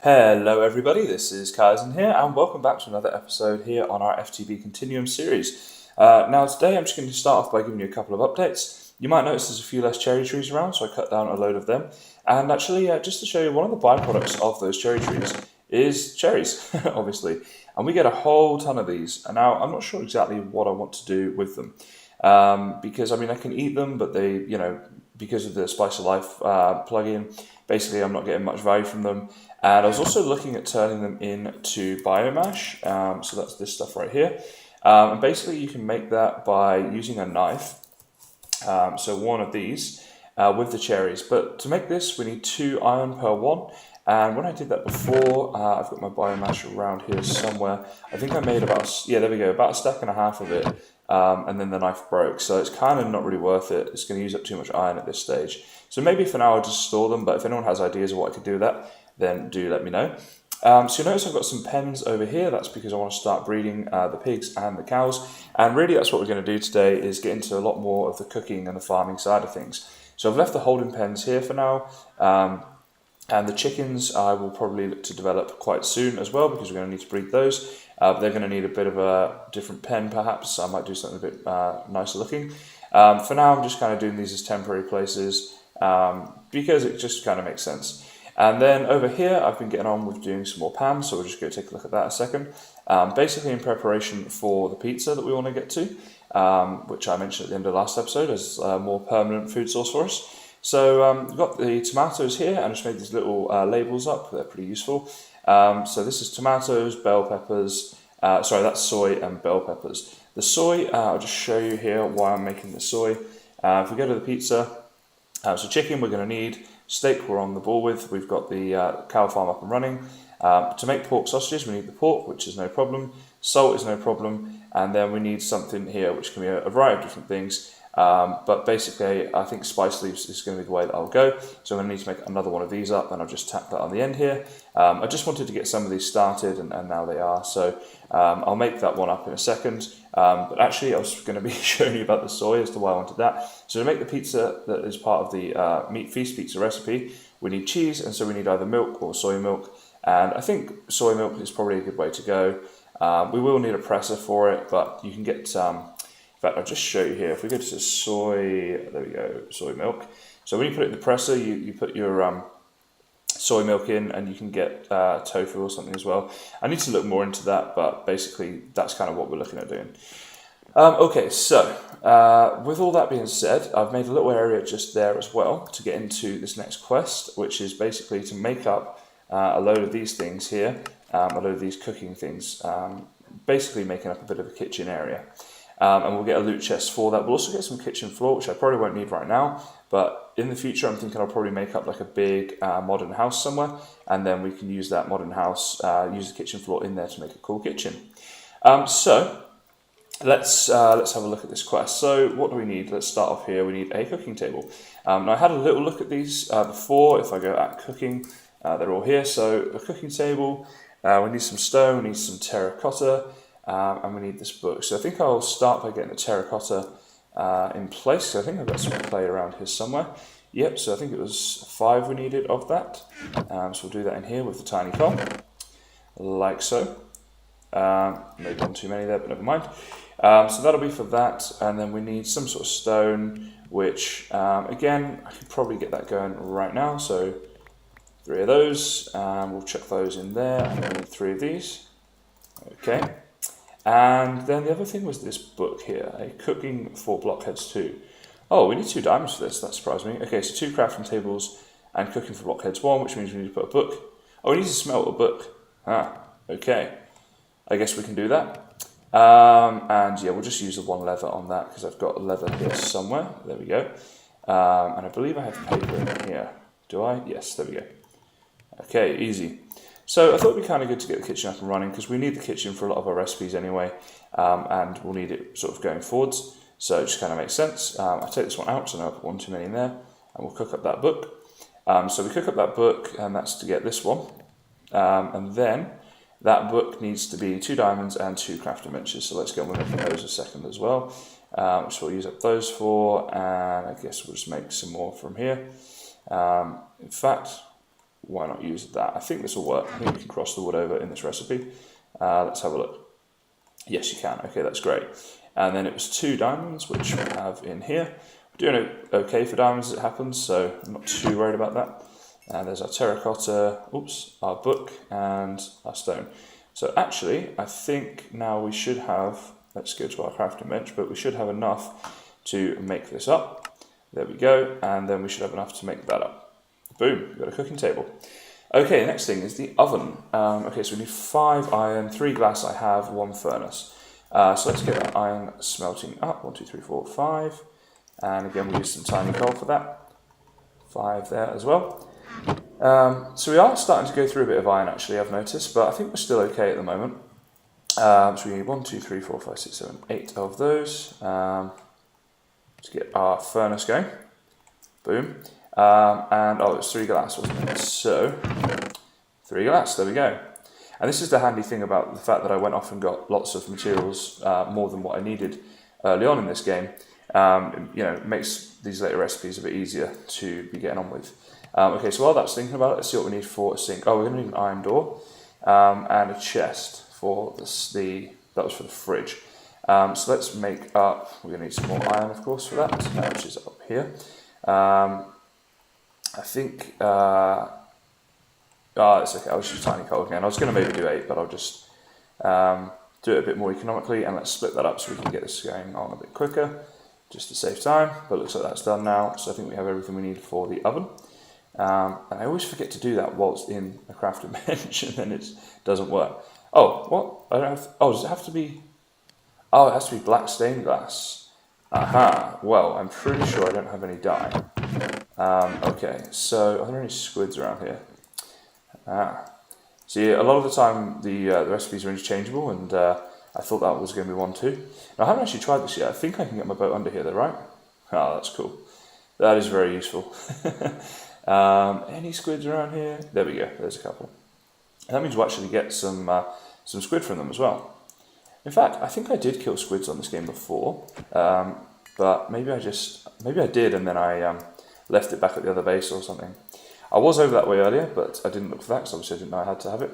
Hello everybody, this is Kysen here and welcome back to another episode here on our FTB Continuum series. Now today I'm just going to start off by giving you a couple of updates. You might notice there's a few less cherry trees around, so I cut down a load of them. And actually, just to show you, one of the byproducts of those cherry trees is cherries, obviously. And we get a whole ton of these. And now I'm not sure exactly what I want to do with them. Because, I mean, I can eat them, but they, because of the Spice of Life plugin, basically I'm not getting much value from them. And I was also looking at turning them into biomash, so that's this stuff right here. And basically you can make that by using a knife, so one of these, with the cherries. But to make this we need 2 iron per one, and when I did that before, I've got my biomash around here somewhere. I think I made about, there we go, about a stack and a half of it, and then the knife broke, so it's kind of not really worth it. It's going to use up too much iron at this stage. So maybe for now I'll just store them, but if anyone has ideas of what I could do with that, then do let me know. So you notice I've got some pens over here. That's because I want to start breeding the pigs and the cows. And really that's what we're going to do today, is get into a lot more of the cooking and the farming side of things. So I've left the holding pens here for now. And the chickens I will probably look to develop quite soon as well, because we're going to need to breed those. But they're going to need a bit of a different pen perhaps. I might do something a bit nicer looking. For now I'm just kind of doing these as temporary places, because it just kind of makes sense. And then over here, I've been getting on with doing some more pans, so we'll just go take a look at that a second. Basically in preparation for the pizza that we want to get to, which I mentioned at the end of the last episode as a more permanent food source for us. So we've got the tomatoes here, and I just made these little labels up. They're pretty useful. So this is tomatoes, bell peppers, that's soy and bell peppers. The soy, I'll just show you here why I'm making the soy. If we go to the pizza, so chicken we're going to need. Steak we're on the ball with. We've got the cow farm up and running. To make pork sausages we need the pork, which is no problem. Salt is no problem. And then we need something here which can be a variety of different things. But basically I think spice leaves is going to be the way that I'll go. So I'm going to need to make another one of these up, and I've just tacked that on the end here. I just wanted to get some of these started, and now they are. So I'll make that one up in a second. But actually I was going to be showing you about the soy as to why I wanted that. So to make the pizza that is part of the Meat Feast pizza recipe, we need cheese, and so we need either milk or soy milk. And I think soy milk is probably a good way to go. We will need a presser for it, but you can get, in fact I'll just show you here. If we go to soy, there we go, soy milk. So when you put it in the presser, you put your soy milk in, and you can get tofu or something as well. I need to look more into that, but basically that's kind of what we're looking at doing. Okay, so with all that being said, I've made a little area just there as well to get into this next quest, which is basically to make up a load of these things here, a load of these cooking things, basically making up a bit of a kitchen area. And we'll get a loot chest for that. We'll also get some kitchen floor, which I probably won't need right now, but in the future I'm thinking I'll probably make up like a big modern house somewhere, and then we can use that modern house, use the kitchen floor in there to make a cool kitchen. So let's have a look at this quest. So what do we need? Let's start off here. We need a cooking table. Now I had a little look at these before. If I go at cooking, they're all here. So a cooking table, we need some stone, we need some terracotta, and we need this book. So I think I'll start by getting the terracotta in place. So I think I've got some clay around here somewhere. Yep, so I think it was 5 we needed of that. So we'll do that in here with the tiny coal, like so. Maybe one too many there, but never mind. So that'll be for that, and then we need some sort of stone, which again I could probably get that going right now. So 3 of those, we'll chuck those in there, and then 3 of these. Okay, and then the other thing was this book here, a cooking for Blockheads 2. Oh, we need 2 diamonds for this. That surprised me. Okay, so 2 crafting tables and cooking for Blockheads 1, which means we need to put a book. Oh, we need to smelt a book. Okay. I guess we can do that. And yeah, we'll just use the 1 leather on that, because I've got leather here somewhere. There we go. And I believe I have paper in here. Do I? Yes, there we go. Okay, easy. So I thought it'd be kind of good to get the kitchen up and running, because we need the kitchen for a lot of our recipes anyway, and we'll need it sort of going forwards. So it just kind of makes sense. I'll take this one out, so now I put 1 too many in there, and we'll cook up that book. So we cook up that book, and that's to get this one. And then that book needs to be 2 diamonds and 2 crafting benches. So let's get on with making those a second as well. So we'll use up those 4, and I guess we'll just make some more from here. In fact, why not use that? I think this will work. I think we can cross the wood over in this recipe. Let's have a look. Yes, you can. Okay, that's great. And then it was 2 diamonds, which we have in here. We're doing okay for diamonds as it happens, so I'm not too worried about that. And there's our terracotta, our book, and our stone. So actually, I think now we should have, let's go to our crafting bench, but we should have enough to make this up. There we go, and then we should have enough to make that up. Boom, we've got a cooking table. Okay, next thing is the oven. Okay, so we need 5 iron, 3 glass I have, 1 furnace. So let's get that iron smelting up. 1, 2, 3, 4, 5. And again, we use some tiny coal for that. 5 there as well. So we are starting to go through a bit of iron actually, I've noticed, but I think we're still okay at the moment. So we need 1, 2, 3, 4, 5, 6, 7, 8 of those to get our furnace going. Boom. And it's 3 glass, wasn't it? So 3 glass, there we go. And this is the handy thing about the fact that I went off and got lots of materials, more than what I needed early on in this game. It makes these later recipes a bit easier to be getting on with. Okay, so while that's thinking about it, let's see what we need for a sink. Oh, we're going to need an iron door and a chest for that was for the fridge. So let's make up, we're going to need some more iron, of course, for that, which is up here. I think, it's okay, I'll just use tiny coal again. I was going to maybe do 8, but I'll just do it a bit more economically, and let's split that up so we can get this going on a bit quicker, just to save time. But it looks like that's done now, so I think we have everything we need for the oven. And I always forget to do that whilst in a crafting bench, and then it doesn't work. Oh, what? I don't have. Does it have to be? Oh, it has to be black stained glass. Aha. Well, I'm pretty sure I don't have any dye. Okay, so are there any squids around here? See, a lot of the time the recipes are interchangeable, and I thought that was going to be one too. Now, I haven't actually tried this yet. I think I can get my boat under here though, right? Oh, that's cool. That is very useful. Any squids around here? There we go, there's a couple. And that means we'll actually get some squid from them as well. In fact, I think I did kill squids on this game before, but maybe I did and then I left it back at the other base or something. I was over that way earlier, but I didn't look for that because obviously I didn't know I had to have it.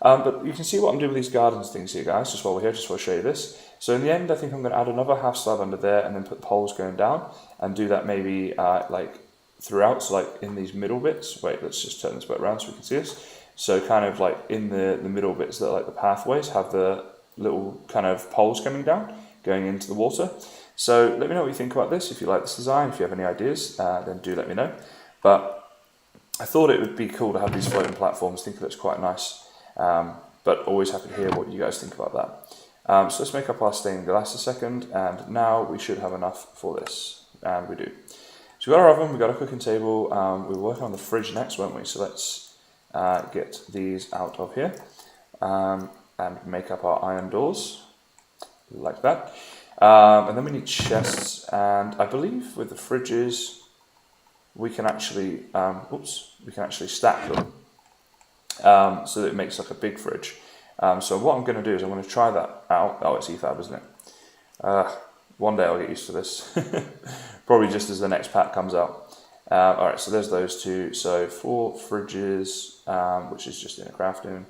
But you can see what I'm doing with these gardens things here, guys, just while we're here, just want to show you this. So in the end, I think I'm going to add another half slab under there and then put poles going down and do that maybe like throughout, so like in these middle bits. Wait, let's just turn this bit around so we can see this. So kind of like in the middle bits that are like the pathways have the little kind of poles coming down, going into the water. So let me know what you think about this. If you like this design, if you have any ideas, then do let me know. But I thought it would be cool to have these floating platforms. I think it looks quite nice. But always happy to hear what you guys think about that. So let's make up our stained glass a second, and now we should have enough for this, and we do. So we've got our oven, we've got our cooking table, we were working on the fridge next, weren't we? So let's get these out of here and make up our iron doors, like that. And then we need chests, and I believe with the fridges we can actually, stack them so that it makes like a big fridge. So what I'm going to do is I'm going to try that out. Oh, it's EFAB, isn't it? One day I'll get used to this. Probably just as the next pack comes out. Alright, so there's those two. So 4 fridges, which is just in a crafting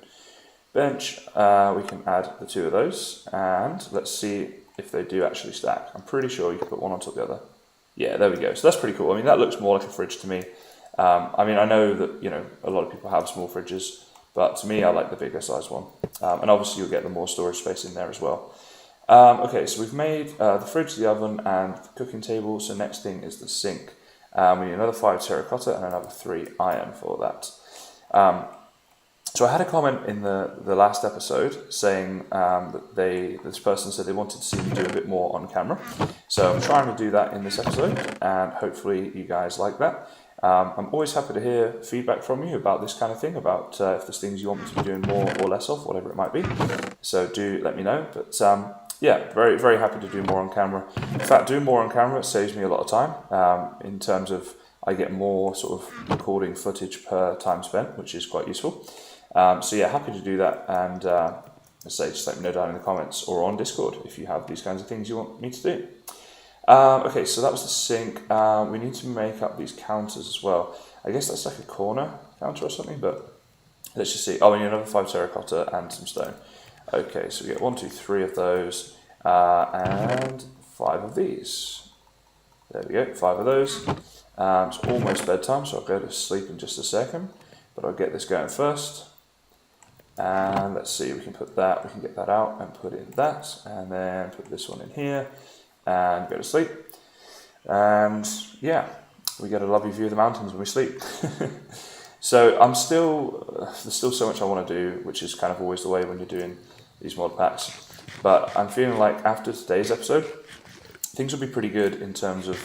bench. We can add the 2 of those, and let's see if they do actually stack. I'm pretty sure you can put one on top of the other. Yeah, there we go. So that's pretty cool. I mean, that looks more like a fridge to me. I mean, I know that, a lot of people have small fridges, but to me, I like the bigger size one. And obviously you'll get the more storage space in there as well. Okay, so we've made the fridge, the oven, and the cooking table. So next thing is the sink. We need another 5 terracotta and another 3 iron for that. So I had a comment in the last episode saying that this person said they wanted to see me do a bit more on camera. So I'm trying to do that in this episode, and hopefully you guys like that. I'm always happy to hear feedback from you about this kind of thing, about if there's things you want me to be doing more or less of, whatever it might be. So do let me know. But yeah, very, very happy to do more on camera. In fact, doing more on camera saves me a lot of time in terms of I get more sort of recording footage per time spent, which is quite useful. So yeah, happy to do that, and just let me know down in the comments or on Discord if you have these kinds of things you want me to do. Okay, so that was the sink. We need to make up these counters as well. I guess that's like a corner. counter or something, but let's just see. Oh, we need another 5 terracotta and some stone. Okay, so we get 1, 2, 3 of those, and 5 of these. There we go, 5 of those. It's almost bedtime, so I'll go to sleep in just a second, but I'll get this going first. And let's see, we can get that out and put in that, and then put this one in here, and go to sleep. And yeah, we get a lovely view of the mountains when we sleep. So there's still so much I want to do, which is kind of always the way when you're doing these mod packs. But I'm feeling like after today's episode, things will be pretty good in terms of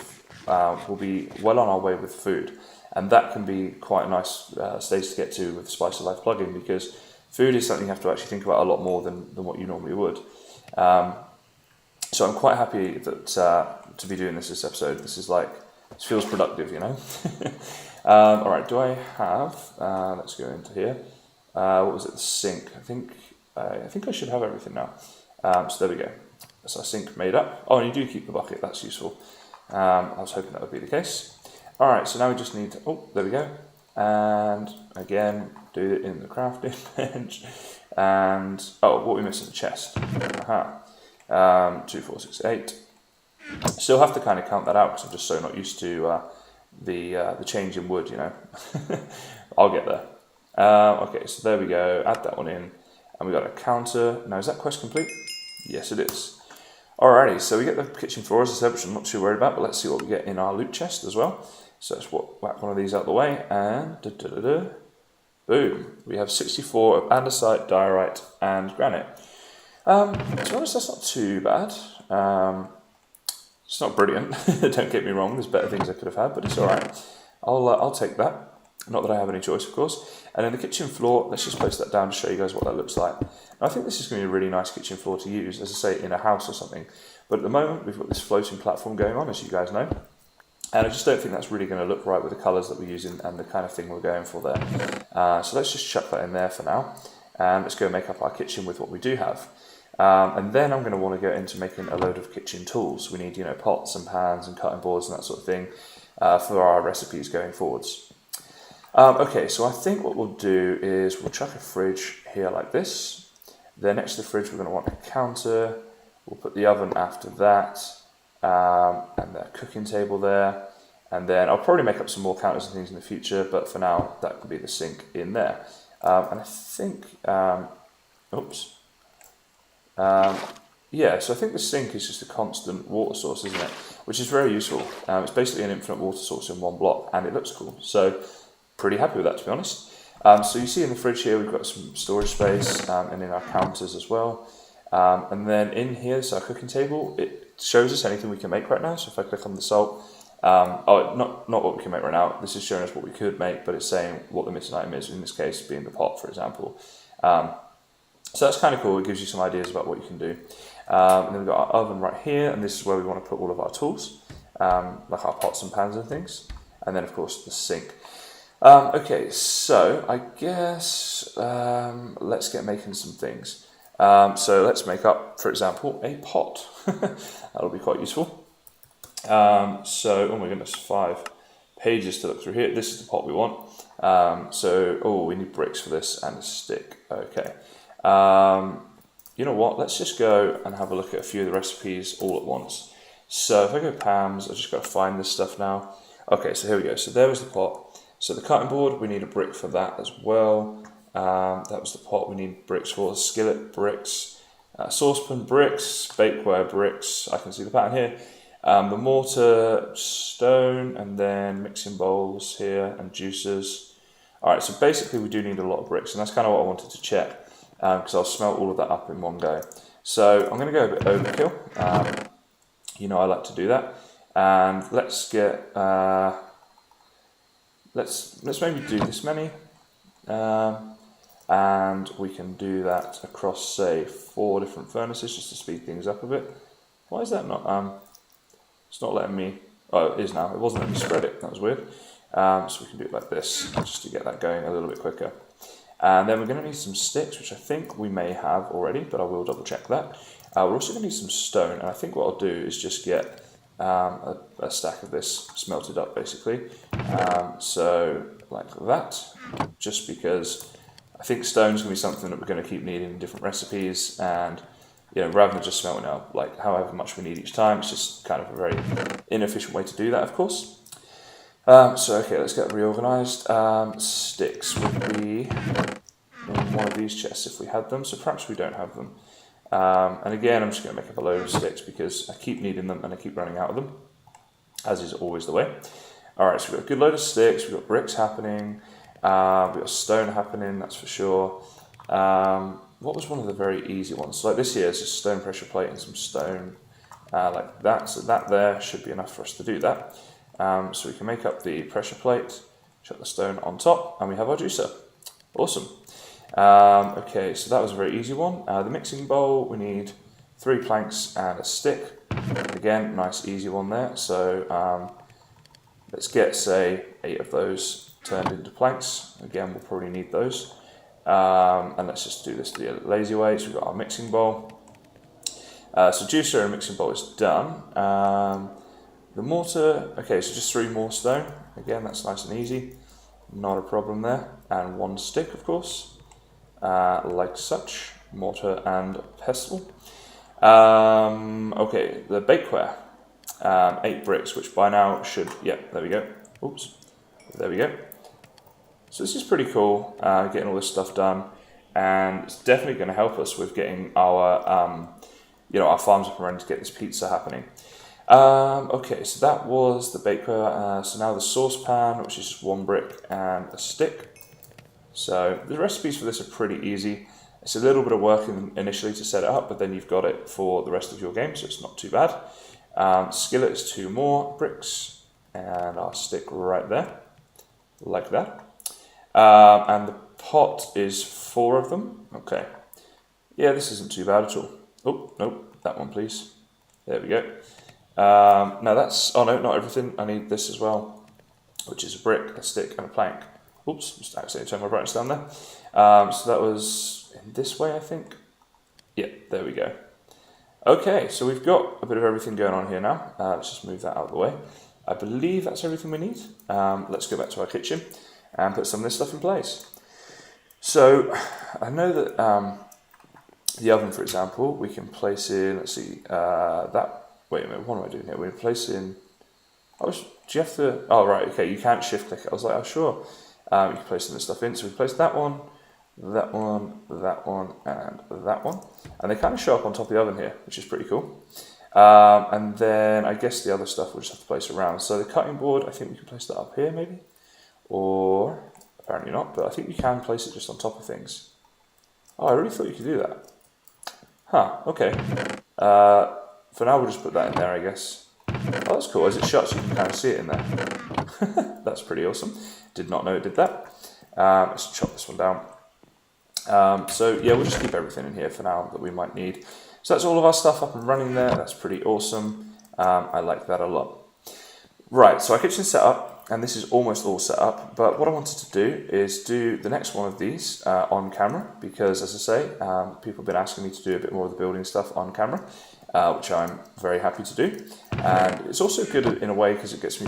we'll be well on our way with food. And that can be quite a nice stage to get to with the Spice of Life plugin, because food is something you have to actually think about a lot more than what you normally would. So I'm quite happy that to be doing this episode. This feels productive, you know. All right, do I have? Let's go into here. What was it? The sink. I think I should have everything now. So there we go. That's our sink made up. Oh, and you do keep the bucket. That's useful. I was hoping that would be the case. All right, so now we just need. Oh, there we go. And again, do it in the crafting bench. And what we missing? The chest. 2, 4, 6, 8. Still have to kind of count that out because I'm just so not used to the change in wood, you know. I'll get there. Okay, so there we go. Add that one in, and we got a counter. Now, is that quest complete? Yes, it is. Alrighty, so we get the kitchen floor, as I said, which I'm not too worried about, but let's see what we get in our loot chest as well. So let's whack one of these out of the way, and boom. We have 64 of andesite, diorite, and granite. To be honest, that's not too bad. It's not brilliant, don't get me wrong, there's better things I could have had, but it's alright. I'll take that. Not that I have any choice, of course. And then the kitchen floor, let's just place that down to show you guys what that looks like. And I think this is going to be a really nice kitchen floor to use, as I say, in a house or something. But at the moment, we've got this floating platform going on, as you guys know. And I just don't think that's really going to look right with the colours that we're using and the kind of thing we're going for there. So let's just chuck that in there for now. And let's go make up our kitchen with what we do have. And then I'm going to want to go into making a load of kitchen tools. We need, pots and pans and cutting boards and that sort of thing for our recipes going forwards. Okay, so I think what we'll do is we'll chuck a fridge here like this. Then next to the fridge we're going to want a counter. We'll put the oven after that, and the cooking table there. And then I'll probably make up some more counters and things in the future, but for now that could be the sink in there. And I think, yeah, so I think the sink is just a constant water source, isn't it? Which is very useful. It's basically an infinite water source in one block, and it looks cool. So pretty happy with that, to be honest. So you see in the fridge here, we've got some storage space, and in our counters as well. And then in here, so our cooking table, it shows us anything we can make right now. So if I click on the salt, not what we can make right now. This is showing us what we could make, but it's saying what the missing item is, in this case being the pot, for example. So that's kind of cool. It gives you some ideas about what you can do. And then we've got our oven right here, and this is where we want to put all of our tools, like our pots and pans and things. And then, of course, the sink. Okay, so I guess let's get making some things. So let's make up, for example, a pot. That'll be quite useful. Oh my goodness, 5 pages to look through here. This is the pot we want. We need bricks for this and a stick. Okay. You know what? Let's just go and have a look at a few of the recipes all at once. So if I go Pam's, I've just got to find this stuff now. Okay, so here we go. So there was the pot. So the cutting board, we need a brick for that as well. That was the pot we need bricks for. Skillet bricks, saucepan bricks, bakeware bricks. I can see the pattern here. The mortar, stone, and then mixing bowls here and juicers. All right, so basically we do need a lot of bricks, and that's kind of what I wanted to check because I'll smelt all of that up in one go. So I'm going to go a bit overkill. I like to do that, and let's get. Let's maybe do this many, and we can do that across, say, 4 different furnaces just to speed things up a bit. Why is that not? It's not letting me. Oh, it is now. It wasn't letting me spread it. That was weird. So we can do it like this just to get that going a little bit quicker. And then we're going to need some sticks, which I think we may have already, but I will double check that. We're also going to need some stone, and I think what I'll do is just get a stack of this smelted up, basically. So like that, just because I think stone's going to be something that we're going to keep needing in different recipes, and rather than just smelting out like however much we need each time, it's just kind of a very inefficient way to do that, of course. So okay, let's get reorganized. Sticks would be in one of these chests if we had them, so perhaps we don't have them. And again, I'm just going to make up a load of sticks because I keep needing them and I keep running out of them, as is always the way. Alright, so we've got a good load of sticks, we've got bricks happening, we've got stone happening, that's for sure. What was one of the very easy ones? So like this here is just stone pressure plate and some stone like that, so that there should be enough for us to do that. So we can make up the pressure plate, chuck the stone on top, and we have our juicer. Awesome. Okay, so that was a very easy one. The mixing bowl, we need 3 planks and a stick. Again, nice easy one there. So let's get, say, 8 of those turned into planks. Again, we'll probably need those. And let's just do this the lazy way. So we've got our mixing bowl. So juicer and mixing bowl is done. The mortar, okay, so just 3 more stone. Again, that's nice and easy. Not a problem there. And 1 stick, of course. Like such. Mortar and pestle. Okay, the bakeware. 8 bricks, which by now should, yeah, there we go. Oops, there we go. So this is pretty cool, getting all this stuff done, and it's definitely going to help us with getting our, our farms up and running to get this pizza happening. Okay, so that was the bakeware. So now the saucepan, which is just 1 brick and a stick. So the recipes for this are pretty easy. It's a little bit of work initially to set it up, but then you've got it for the rest of your game, so it's not too bad. Skillet is 2 more bricks, and our stick right there, like that. And the pot is 4 of them. Okay. Yeah, this isn't too bad at all. Oh, nope, that one please. There we go. Now that's, oh no, not everything. I need this as well, which is a brick, a stick, and a plank. Oops, just accidentally turned my brightness down there. So that was in this way, I think. Yeah, there we go. Okay, so we've got a bit of everything going on here now. Let's just move that out of the way. I believe that's everything we need. Let's go back to our kitchen and put some of this stuff in place. So I know that the oven, for example, we can place in, let's see, wait a minute, what am I doing here? We're placing, do you have to, oh right, okay, you can't shift click it. I was like, oh sure, you can place some of this stuff in. So we place that one, that one, that one, and that one. And they kind of show up on top of the oven here, which is pretty cool. And then I guess the other stuff we'll just have to place around. So the cutting board, I think we can place that up here maybe, or apparently not, but I think you can place it just on top of things. Oh, I really thought you could do that. Huh, okay. For now we'll just put that in there, I guess. Oh, that's cool. As it shuts, you can kind of see it in there. That's pretty awesome. Did not know it did that. Let's chop this one down. So yeah, we'll just keep everything in here for now that we might need. So that's all of our stuff up and running there. That's pretty awesome. I like that a lot. Right, so our kitchen's set up, and this is almost all set up, but what I wanted to do is do the next one of these on camera, because as I say, people have been asking me to do a bit more of the building stuff on camera, which I'm very happy to do. And it's also good in a way because it gives me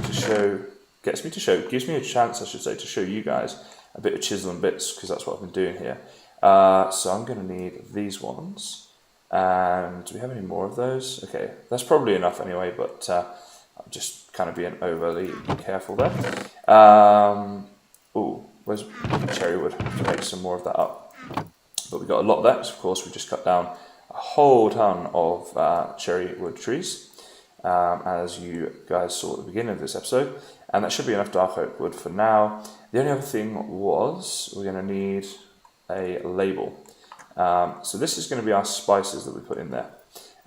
a chance, I should say, to show you guys a bit of chisel and bits, because that's what I've been doing here. So I'm going to need these ones. And do we have any more of those? Okay, that's probably enough anyway, but I'm just kind of being overly careful there. Ooh, where's cherry wood? To make some more of that up. But we've got a lot of that, so of course we just cut down a whole ton of cherry wood trees, as you guys saw at the beginning of this episode. And that should be enough dark oak wood for now. The only other thing was we're going to need a label. So this is going to be our spices that we put in there.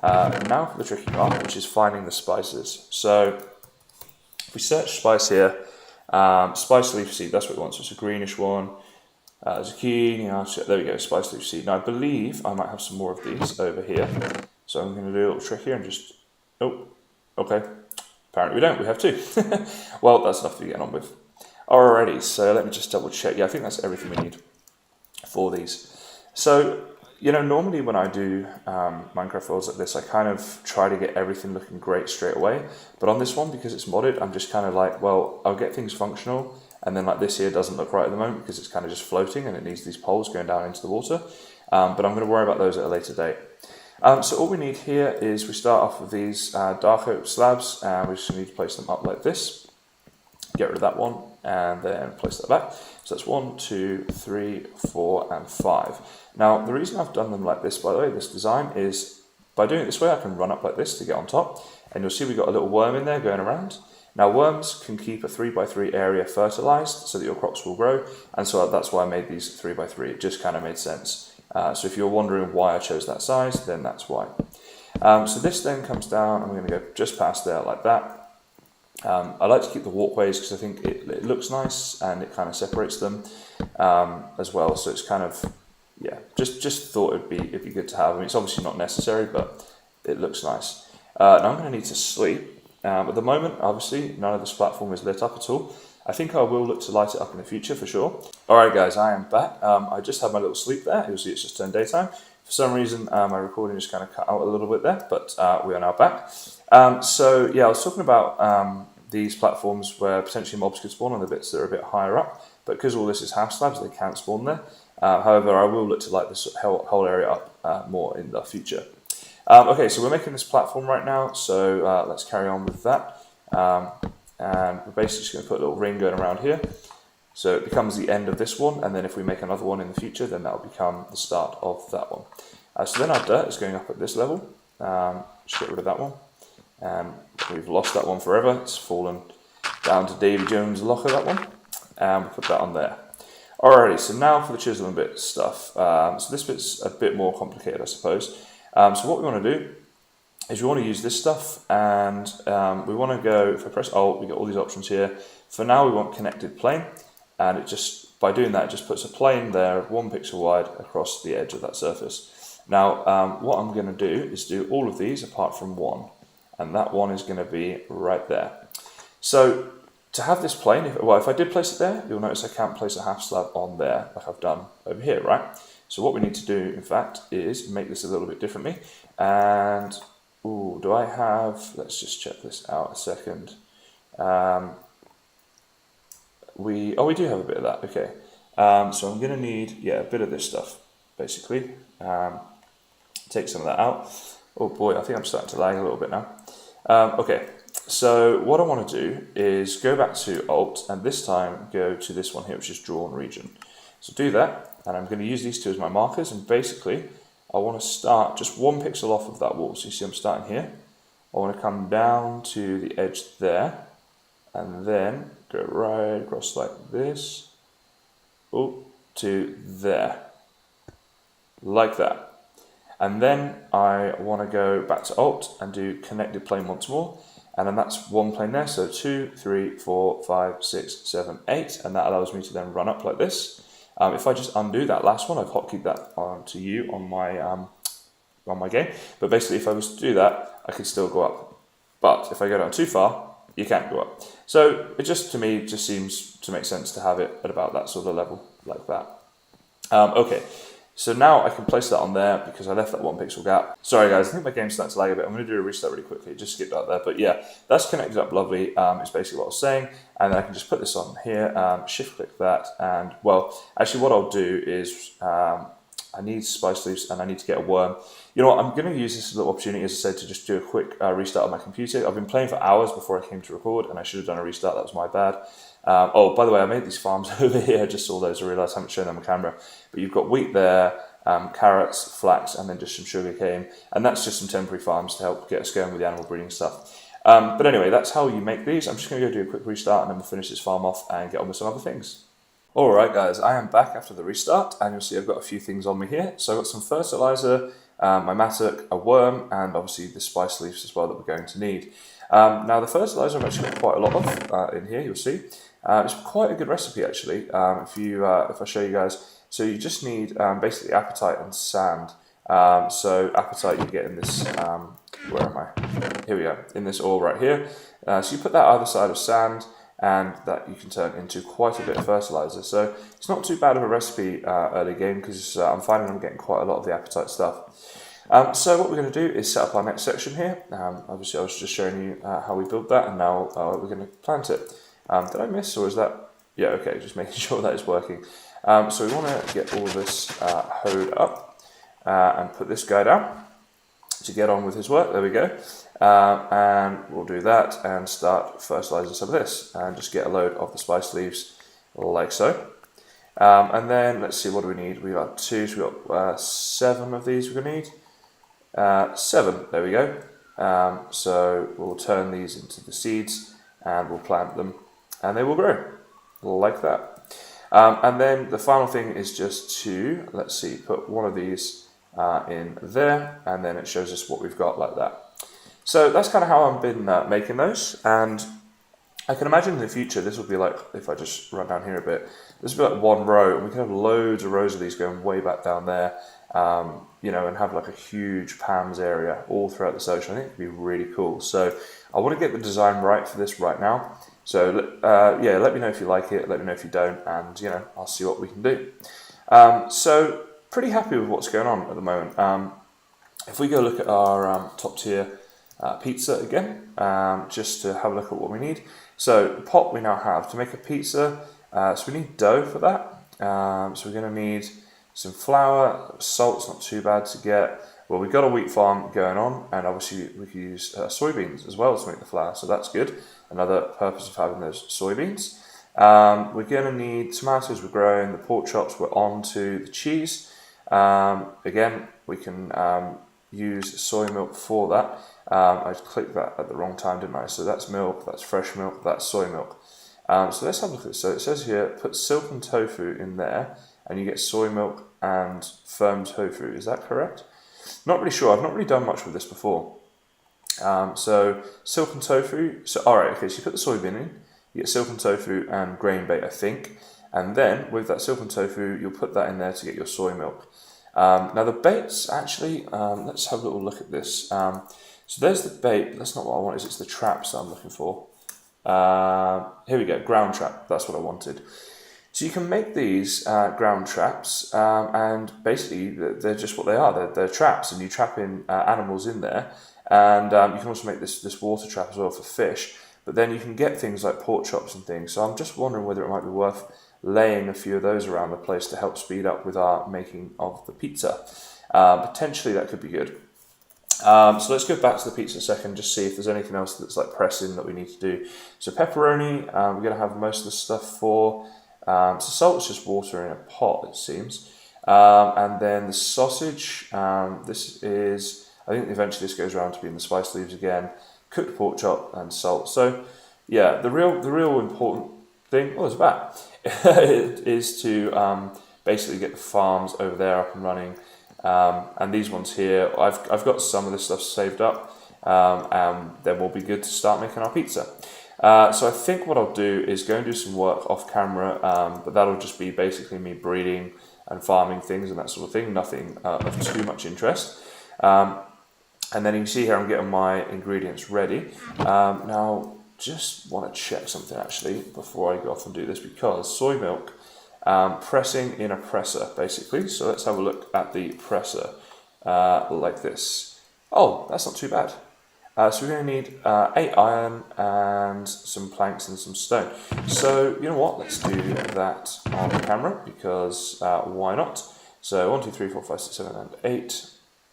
Now for the tricky part, which is finding the spices. So if we search spice here, spice leaf seed, that's what we want. So it's a greenish one. Zucchini, there we go, spice leaf seed. Now I believe I might have some more of these over here. So I'm going to do a little trick here and just, oh, okay. Apparently we don't, we have 2. Well, that's enough to be getting on with. Alrighty, so let me just double check. Yeah, I think that's everything we need for these. So, normally when I do Minecraft worlds like this, I kind of try to get everything looking great straight away. But on this one, because it's modded, I'm just kind of like, well, I'll get things functional, and then like this here doesn't look right at the moment because it's kind of just floating and it needs these poles going down into the water, but I'm going to worry about those at a later date. So all we need here is we start off with these dark oak slabs, and we just need to place them up like this. Get rid of that one and then place that back. So that's 1, 2, 3, 4 and 5. Now the reason I've done them like this, by the way, this design is by doing it this way I can run up like this to get on top, and you'll see we've got a little worm in there going around. Now worms can keep a 3x3 area fertilized so that your crops will grow, and so that's why I made these 3x3. It just kind of made sense. So if you're wondering why I chose that size, then that's why. So this then comes down, and we're going to go just past there like that. I like to keep the walkways because I think it looks nice and it kind of separates them as well. So it's kind of, yeah, just thought it'd be good to have. I mean, it's obviously not necessary, but it looks nice. Now I'm going to need to sleep. At the moment, obviously, none of this platform is lit up at all. I think I will look to light it up in the future for sure. Alright guys, I am back. I just had my little sleep there. You'll see it's just turned daytime. For some reason, my recording just kind of cut out a little bit there, but we are now back. So yeah, I was talking about these platforms where potentially mobs could spawn on the bits that are a bit higher up, but because all this is half slabs, they can't spawn there. However, I will look to light this whole area up more in the future. Okay, so we're making this platform right now, so let's carry on with that. And we're basically just going to put a little ring going around here. So it becomes the end of this one, and then if we make another one in the future, then that will become the start of that one. So then our dirt is going up at this level. Just get rid of that one. And we've lost that one forever. It's fallen down to Davy Jones' locker, that one. And we'll put that on there. Alrighty, so now for the chisel and bit stuff. So this bit's a bit more complicated, I suppose. So what we want to do is we want to use this stuff, and we want to go, if I press Alt, we get all these options here. For now we want connected plane, and it just, by doing that, it just puts a plane there 1 pixel wide across the edge of that surface. Now what I'm going to do is do all of these apart from one, and that one is going to be right there. So to have this plane, if I did place it there, you'll notice I can't place a half slab on there like I've done over here, right? So what we need to do, in fact, is make this a little bit differently, and ooh, do I have, let's just check this out a second. We do have a bit of that, okay. So I'm going to need, yeah, a bit of this stuff, basically. Take some of that out. Oh boy, I think I'm starting to lag a little bit now. Okay, so what I want to do is go back to Alt, and this time go to this one here, which is Drawn Region. So do that, and I'm going to use these two as my markers, and basically I want to start just 1 pixel off of that wall. So you see I'm starting here. I want to come down to the edge there, and then go right across like this, to there, like that. And then I want to go back to Alt and do connected plane once more, and then that's one plane there, so 2, 3, 4, 5, 6, 7, 8, and that allows me to then run up like this. If I just undo that last one, I've hotkeyed that to you on my game, but basically if I was to do that, I could still go up. But if I go down too far, you can't go up. So it just, to me, just seems to make sense to have it at about that sort of level, like that. Okay, so now I can place that on there because I left that 1 pixel gap. Sorry guys, I think my game's starting to lag a bit. I'm going to do a restart really quickly, just skip that there. But yeah, that's connected up lovely. It's basically what I was saying. And then I can just put this on here, shift click that. And well, actually what I'll do is I need spice leaves and I need to get a worm. You know what, I'm going to use this little opportunity, as I said, to just do a quick restart of my computer. I've been playing for hours before I came to record, and I should have done a restart. That was my bad. Oh, by the way, I made these farms over here. I just saw those. I realised I haven't shown them on camera. But you've got wheat there, carrots, flax, and then just some sugar cane. And that's just some temporary farms to help get us going with the animal breeding stuff. But anyway, that's how you make these. I'm just going to go do a quick restart, and then we'll finish this farm off and get on with some other things. Alright guys, I am back after the restart, and you'll see I've got a few things on me here. So I've got some fertiliser, my mattock, a worm, and obviously the spice leaves as well that we're going to need. Now the fertiliser I've actually got quite a lot of in here, you'll see. It's quite a good recipe actually, if I show you guys. So you just need basically apatite and sand. So apatite you get in this, where am I? Here we go, in this ore right here. So you put that either side of sand, and that you can turn into quite a bit of fertiliser. So it's not too bad of a recipe early game, because I'm finding I'm getting quite a lot of the apatite stuff. So what we're going to do is set up our next section here. Obviously I was just showing you how we build that, and now we're going to plant it. Did I miss, or is that... Yeah, okay, just making sure that is working. So we want to get all this hoed up and put this guy down to get on with his work. There we go. And we'll do that and start fertilizing some of this and just get a load of the spice leaves like so. And then let's see, what do we need? We got 2, so we got 7 of these we're going to need. 7, there we go. So we'll turn these into the seeds and we'll plant them and they will grow like that. And then the final thing is just to, let's see, put one of these in there, and then it shows us what we've got like that. So that's kind of how I've been making those, and I can imagine in the future this will be like, if I just run down here a bit, this will be like one row, and we can have loads of rows of these going way back down there, you know, and have like a huge Pam's area all throughout this ocean. I think it would be really cool. So I want to get the design right for this right now. So yeah, let me know if you like it, let me know if you don't, and you know, I'll see what we can do. So pretty happy with what's going on at the moment. If we go look at our top tier pizza again, just to have a look at what we need. So the pot we now have to make a pizza, so we need dough for that. So we're going to need some flour, salt's not too bad to get. Well, we've got a wheat farm going on, and obviously we can use soybeans as well to make the flour, so that's good. Another purpose of having those soybeans. We're going to need tomatoes, we're growing, the pork chops, we're on to the cheese. Again, we can use soy milk for that. I clicked that at the wrong time, didn't I? So that's milk, that's fresh milk, that's soy milk. So let's have a look at this. So it says here, put silken tofu in there, and you get soy milk and firm tofu. Is that correct? Not really sure. I've not really done much with this before. So silken tofu. So all right, okay. So you put the soybean in, you get silken tofu and grain bait, I think, and then with that silken tofu, you'll put that in there to get your soy milk. Now the baits actually. Let's have a little look at this. So there's the bait. But that's not what I want. It's the traps that I'm looking for. Here we go. Ground trap. That's what I wanted. So you can make these ground traps, and basically they're just what they are. They're traps, and you trap in animals in there, and you can also make this water trap as well for fish. But then you can get things like pork chops and things. So I'm just wondering whether it might be worth laying a few of those around the place to help speed up with our making of the pizza. Potentially that could be good. So let's go back to the pizza a second, just see if there's anything else that's like pressing that we need to do. So pepperoni, we're going to have most of the stuff for. So salt's just water in a pot, it seems. And then the sausage, this is, I think eventually this goes around to being the spice leaves again, cooked pork chop and salt. So yeah, the real important thing, oh there's a bat, is to basically get the farms over there up and running. And these ones here, I've got some of this stuff saved up, and then we'll be good to start making our pizza. So I think what I'll do is go and do some work off camera, but that'll just be basically me breeding and farming things and that sort of thing, nothing of too much interest. And then you can see here I'm getting my ingredients ready. Now, just want to check something actually before I go off and do this, because soy milk, pressing in a presser basically. So let's have a look at the presser like this. Oh, that's not too bad. So we're going to need 8 iron and some planks and some stone. So you know what, let's do that on camera, because why not? So 1, 2, 3, 4, 5, 6, 7 and 8.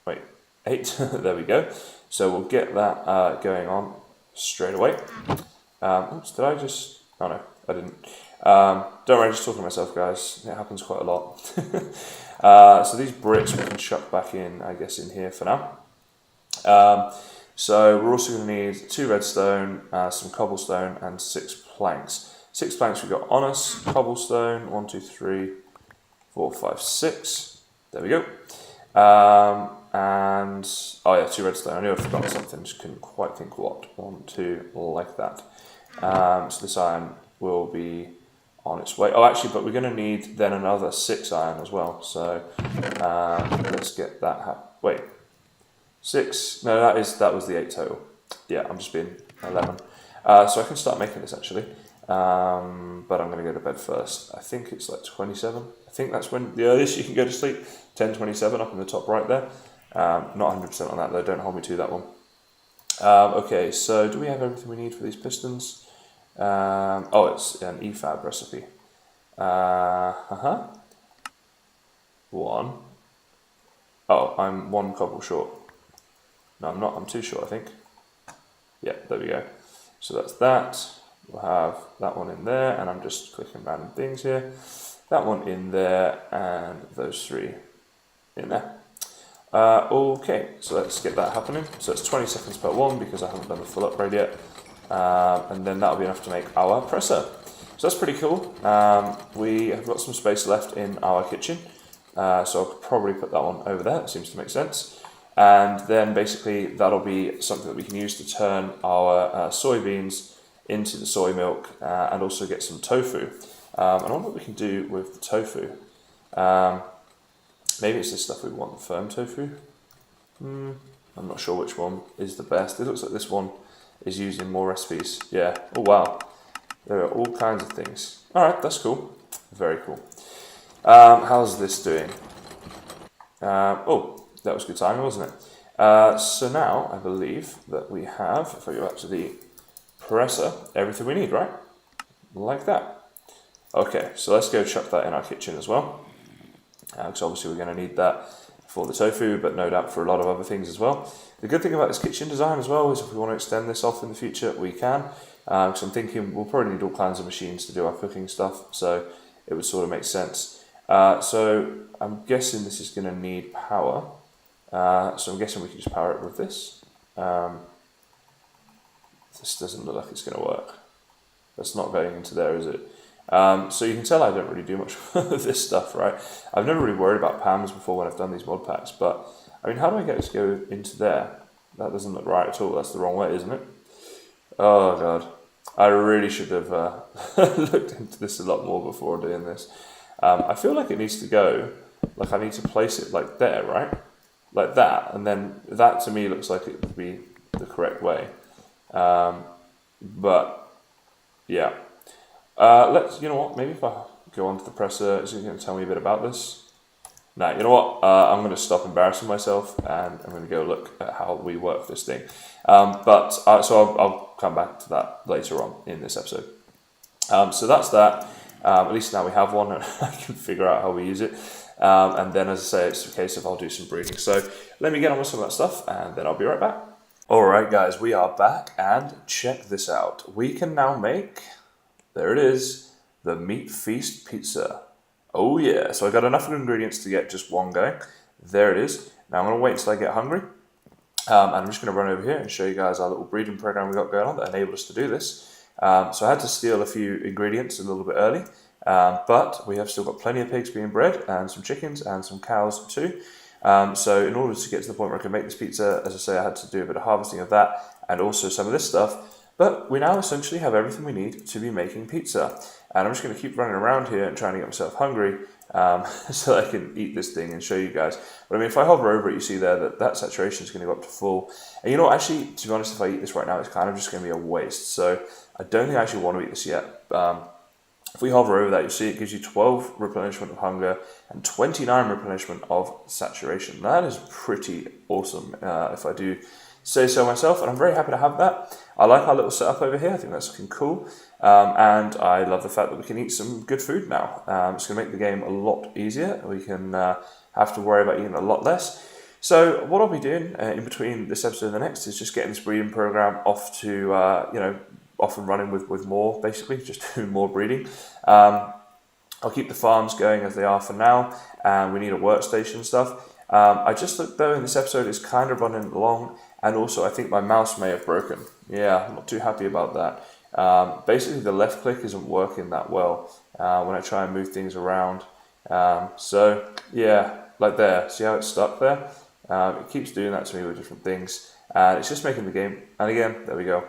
Wait, 8, there we go. So we'll get that going on straight away. Oops, did I just, oh no, I didn't. Don't worry, I'm just talking to myself guys, it happens quite a lot. So these bricks we can chuck back in, I guess, in here for now. So we're also going to need 2 redstone, some cobblestone and 6 planks. 6 planks we've got on us, cobblestone, 1, 2, 3, 4, 5, 6. There we go. And, oh yeah, 2 redstone. I knew I'd forgotten something, just couldn't quite think what. 1, 2, like that. So this iron will be on its way. Oh, actually, but we're going to need then another 6 iron as well. So let's get that. Wait. 6, no, that was the 8 total. Yeah, I'm just being 11. So I can start making this actually, but I'm going to go to bed first. I think it's like 27. I think that's when the earliest you can go to sleep. 10:27 up in the top right there. Not 100% on that though, don't hold me to that one. Okay, so do we have everything we need for these pistons? Oh, it's an EFAB recipe. One. Oh, I'm one cobble short. No, I'm not. I'm two short, I think. Yeah, there we go. So that's that. We'll have that one in there, and I'm just clicking random things here. That one in there, and those three in there. Okay, so let's get that happening. So it's 20 seconds per one because I haven't done the full upgrade yet. And then that'll be enough to make our presser. So that's pretty cool. We have got some space left in our kitchen. So I'll probably put that one over there. It seems to make sense. And then basically that'll be something that we can use to turn our soybeans into the soy milk and also get some tofu. And I wonder what we can do with the tofu. Maybe it's this stuff we want, the firm tofu. I'm not sure which one is the best. It looks like this one is used in more recipes. Yeah, oh wow. There are all kinds of things. Alright, that's cool. Very cool. How's this doing? Oh, that was good timing, wasn't it? So now I believe that we have, if I go back to the presser, everything we need, right? Like that. Okay, so let's go chuck that in our kitchen as well. Because obviously we're going to need that for the tofu, but no doubt for a lot of other things as well. The good thing about this kitchen design as well is if we want to extend this off in the future, we can. Because I'm thinking we'll probably need all kinds of machines to do our cooking stuff, so it would sort of make sense. So I'm guessing this is going to need power. So I'm guessing we can just power it with this. This doesn't look like it's going to work. That's not going into there, is it? So you can tell I don't really do much of this stuff, right? I've never really worried about PAMs before when I've done these mod packs, but I mean, how do I get it to go into there? That doesn't look right at all. That's the wrong way, isn't it? Oh god, I really should have looked into this a lot more before doing this. I feel like it needs to go, like I need to place it like there, right? Like that, and then that to me looks like it would be the correct way. But yeah. You know what, maybe if I go onto the presser, is it going to tell me a bit about this? No, you know what, I'm going to stop embarrassing myself and I'm going to go look at how we work this thing. So I'll come back to that later on in this episode. So that's that. At least now we have one and I can figure out how we use it. And then, as I say, it's a case of I'll do some breeding. So let me get on with some of that stuff and then I'll be right back. Alright guys, we are back and check this out. We can now make... There it is, the Meat Feast Pizza. Oh yeah, so I got enough ingredients to get just one going. There it is. Now I'm going to wait until I get hungry. And I'm just going to run over here and show you guys our little breeding program we got going on that enabled us to do this. So I had to steal a few ingredients a little bit early. But we have still got plenty of pigs being bred and some chickens and some cows too. So in order to get to the point where I can make this pizza, as I say, I had to do a bit of harvesting of that and also some of this stuff. But we now essentially have everything we need to be making pizza. And I'm just going to keep running around here and trying to get myself hungry so I can eat this thing and show you guys. But I mean, if I hover over it, you see there that saturation is going to go up to full. And you know what, actually, to be honest, if I eat this right now, it's kind of just going to be a waste. So I don't think I actually want to eat this yet. If we hover over that, you'll see it gives you 12 replenishment of hunger and 29 replenishment of saturation. That is pretty awesome, if I do say so myself, and I'm very happy to have that. I like our little setup over here. I think that's looking cool, and I love the fact that we can eat some good food now. It's going to make the game a lot easier. We can have to worry about eating a lot less. So what I'll be doing in between this episode and the next is just getting this breeding program off to off and running with more, basically just doing more breeding. I'll keep the farms going as they are for now, and we need a workstation and stuff. I just looked though, in this episode it's kind of running along, and also I think my mouse may have broken. Yeah, I'm not too happy about that. Basically the left click isn't working that well when I try and move things around. So yeah, like there, see how it's stuck there? It keeps doing that to me with different things, and it's just making the game, and again, there we go.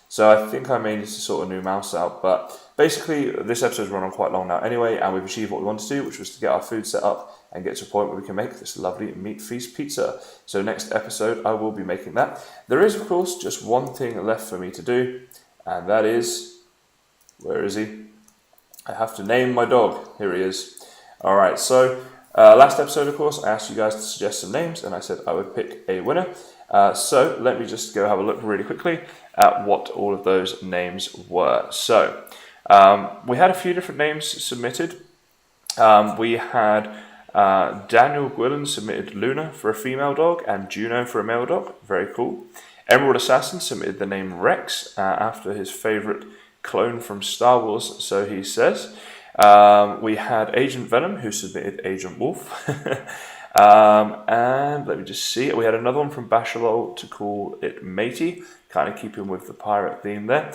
So I think I may need to sort a new mouse out, but basically this episode's run on quite long now anyway, and we've achieved what we wanted to do, which was to get our food set up and get to a point where we can make this lovely Meat Feast pizza. So next episode I will be making that. There is of course just one thing left for me to do, and that is, where is he? I have to name my dog. Here he is. Alright, so last episode of course I asked you guys to suggest some names, and I said I would pick a winner. So let me just go have a look really quickly at what all of those names were. So We had a few different names submitted. We had Daniel Gwillan submitted Luna for a female dog and Juno for a male dog. Very cool. Emerald Assassin submitted the name Rex after his favourite clone from Star Wars, so he says. We had Agent Venom, who submitted Agent Wolf. And let me just see. We had another one from Bashalol to call it Matey, kind of keeping with the pirate theme there.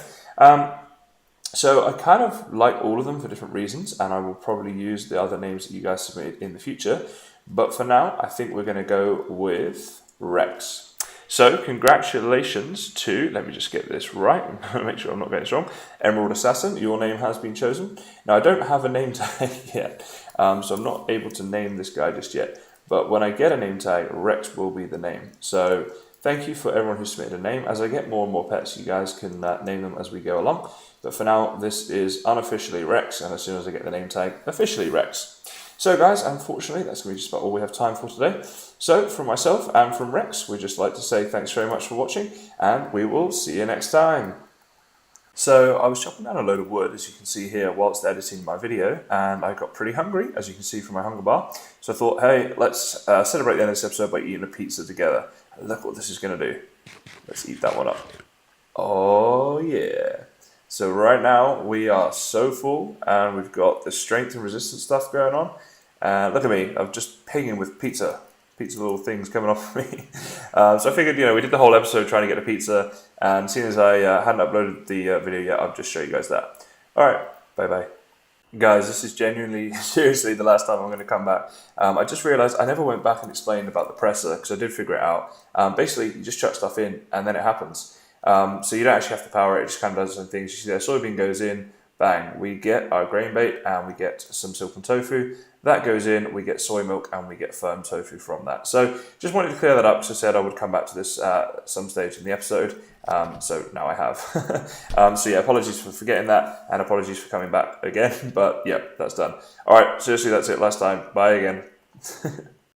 So I kind of like all of them for different reasons, and I will probably use the other names that you guys submitted in the future. But for now, I think we're going to go with Rex. So congratulations to, let me just get this right, make sure I'm not getting this wrong, Emerald Assassin, your name has been chosen. Now I don't have a name tag yet, so I'm not able to name this guy just yet. But when I get a name tag, Rex will be the name. So thank you for everyone who submitted a name. As I get more and more pets, you guys can name them as we go along. But for now, this is unofficially Rex, and as soon as I get the name tag, officially Rex. So guys, unfortunately, that's going to be just about all we have time for today. So from myself and from Rex, we'd just like to say thanks very much for watching, and we will see you next time. So I was chopping down a load of wood, as you can see here, whilst editing my video, and I got pretty hungry, as you can see from my hunger bar. So I thought, hey, let's celebrate the end of this episode by eating a pizza together. And look what this is going to do. Let's eat that one up. Oh yeah. So right now we are so full, and we've got the strength and resistance stuff going on. Look at me, I'm just pinging with pizza little things coming off me. So I figured, we did the whole episode trying to get a pizza, and seeing as I hadn't uploaded the video yet, I'll just show you guys that. Alright, bye-bye. Guys, this is genuinely, seriously, the last time I'm going to come back. I just realised I never went back and explained about the presser, because I did figure it out. Basically, you just chuck stuff in, and then it happens. So you don't actually have to power it, it just kind of does some things. You see there, soybean goes in, bang, we get our grain bait, and we get some silken tofu. That goes in, we get soy milk, and we get firm tofu from that. So just wanted to clear that up, so I said I would come back to this at some stage in the episode. So now I have. So yeah, apologies for forgetting that, and apologies for coming back again. But yeah, that's done. Alright, seriously, that's it last time. Bye again.